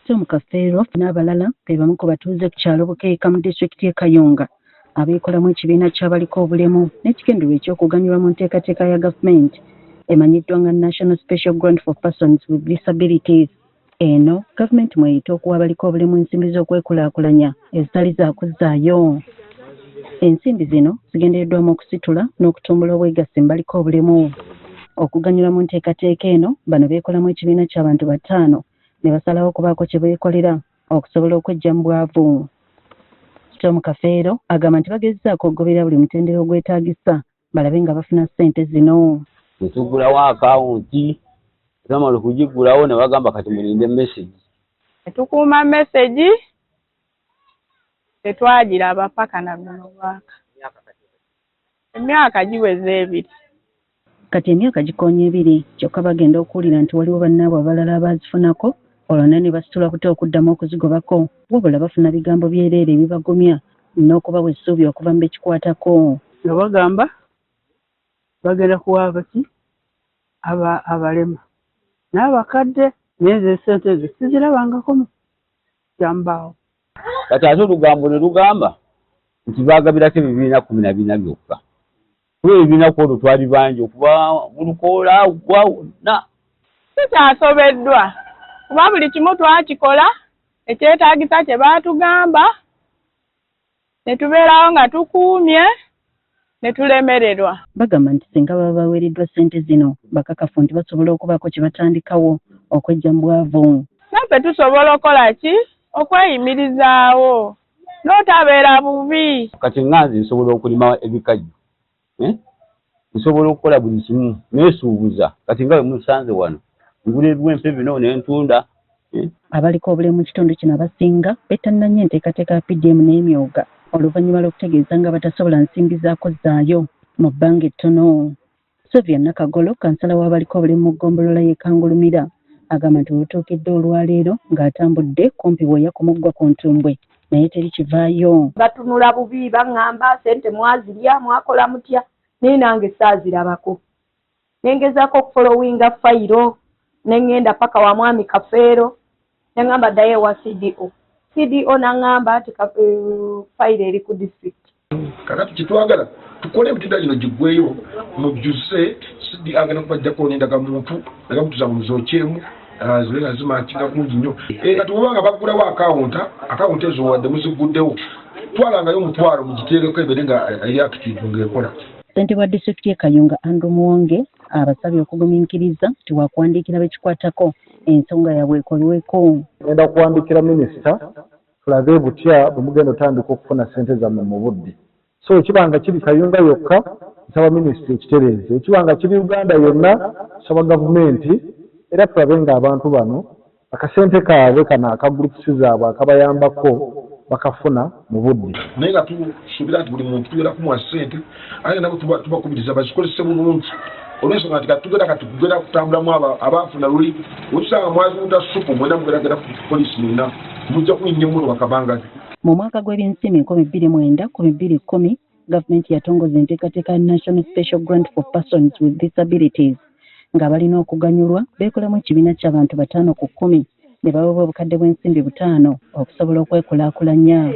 Tom Kafeero n'abalala be bamu ku batuuze ku kyalo Bukeeka mu disitulikiti y'e Kayunga abeekolamu ekibiina ky'abaliko obulemu n'ekigendererwa eky'okuganyulwa mu nteekateeka ya gavumenti emanyiddwa nga National Special Grant for Persons with Disabilities. Eno gavumenti mweyita okuwa abaliko obulemu ensimbi z'okwekulaakulanya ezitali za kuzzaayo. Ensimbi zino zigendereddwamu okusitula n'okutumbula obwegassi mu baliko obulemu. Okuganyulwa mu nteekateeka eno bano beekolamu ekibiina ky'abantu 5 ne basalawo okubaako kye beekolera okusobola okweggya mu bwavu. Tom Kafeero agamba nti bagezzaako okugoberera buli mutendera ogwetaagisa balabe nga bafuna ssente zino. Netugulawo akawunti zamala okugigulawo ne bagamba kati mulinde message. Tukuuma message tetwagiraba paka na guno bwaka. Emyaka giweze 2. Kati emyaka gikoonye 2 kyokka bagenda okuwulira nti waliwo bannaabwe abalala abazifunako olwo ne basitula kuta okuddamu okuzigobako wabula bafuna bigambo byereere ebibagumya n'okubawa essuubi okuva mu bekikwatako. Nga bagamba bagenda kuwa abaki abalema n'abakadde n'ezo ssente ezo sizirabangako mu kyambaawo. Kati ate olugambo ne lugamba nti baagabirako ebibiina 14 byokka. Kuba ebibiina kwolwo twali bangi okuba mu Lukoola gwa wonna. Tukyasobeddwa kuba buli kimu twakikola ekyetaagisa kye baatugamba ne tubeerawo nga tukuumye ne tulemererwa. Bagamba nti singa baba baweereddwa ssente zino bakakafu nti basobola okubaako kye batandikawo okweggya mu bwavu. Naffe tusobola okukola ki? Okweyimirizaawo n'otabeera bubi. Kati nganze nsobola okulima ebikajjo. Nsobola okukola buli kimu neesuubuza kati nga bwe musanze wano ngula ebiwempe bino n'entunda. Abaliko obulemu mu kitundu kino abasinga betannanye enteekateeka ya PDM n'emyoga oluvannyuma lw'okutegeeza nga batasobola nsimbi za kuzzaayo mu bbanga ettono. Sylvia Nakagolo kansala w'abaliko obulemu mu ggombolola y'e Kangulumira agamba nti wetuukidde olwaleero ng'atambudde kumpi bweya kumuggwa ku ntumbwe naye teri kivaayo. Batunula bubi baŋŋamba ssente mwazirya mwakola mutya naye nange saazirabako. Nengezaako okufolowinga fayiro nengenda paka wa mwami Kafeero nengamba ddayo ewa CDO. CDO naŋŋamba nti fayiro eri ku district. Kakati kitwagala tukole emitenda gino giggweyo mujjuse sidi agenda kubajjako n'endagamuntu ndagamuntu zaabwe muzokyemu zibe nga zimakinga bulungi nnyo. Kati bwebanga baggulawo akawunti ezo wadde muziguddewo twalangayo omutwalo mugiteereko ebeere nga eri active ng'ekola. Ssentebe wa disitulikiti y'e Kayunga Andrew Muwonge abasabye okugumiikiriza nti wakuwandiikira bekikwatako ensonga yaabwe ekolweko. Ngenda kuwandiikira minisita tulabe butya bwe mugenda otandika okufuna ssente zammwe mu budde. So ekibanga kiri Kayunga yokka nsaba minisita ekitereeze, ekibanga kiri Uganda yonna nsaba gavumenti era tulabe ng'abantu bano akasente kaabwe kano akagurupusi zaabwe akabayambako bakafuna mu budde. Naye nga tusuubira nti buli muntu tugenda kumuwa ssente ate nabo tubakubiriza bazikozese bulungi olw'ensonga nti tugenda kutambulamu abaafuna luli wetusanga mwazunda supu mwena mugeragera ku poliisi mwena mujja kulinnya muno bakabangazi. Mu mwaka gw'ebyensimbi 2009-2010 gavumenti yatongoza enteekateeka ya National Special Grant for Persons with Disabilities nga balina okuganyulwa beekolamu ekibiina ky'abantu 5 ku 10 ne baweebwa obukadde bw'ensimbi 5 okusobola okwekulaakulanya.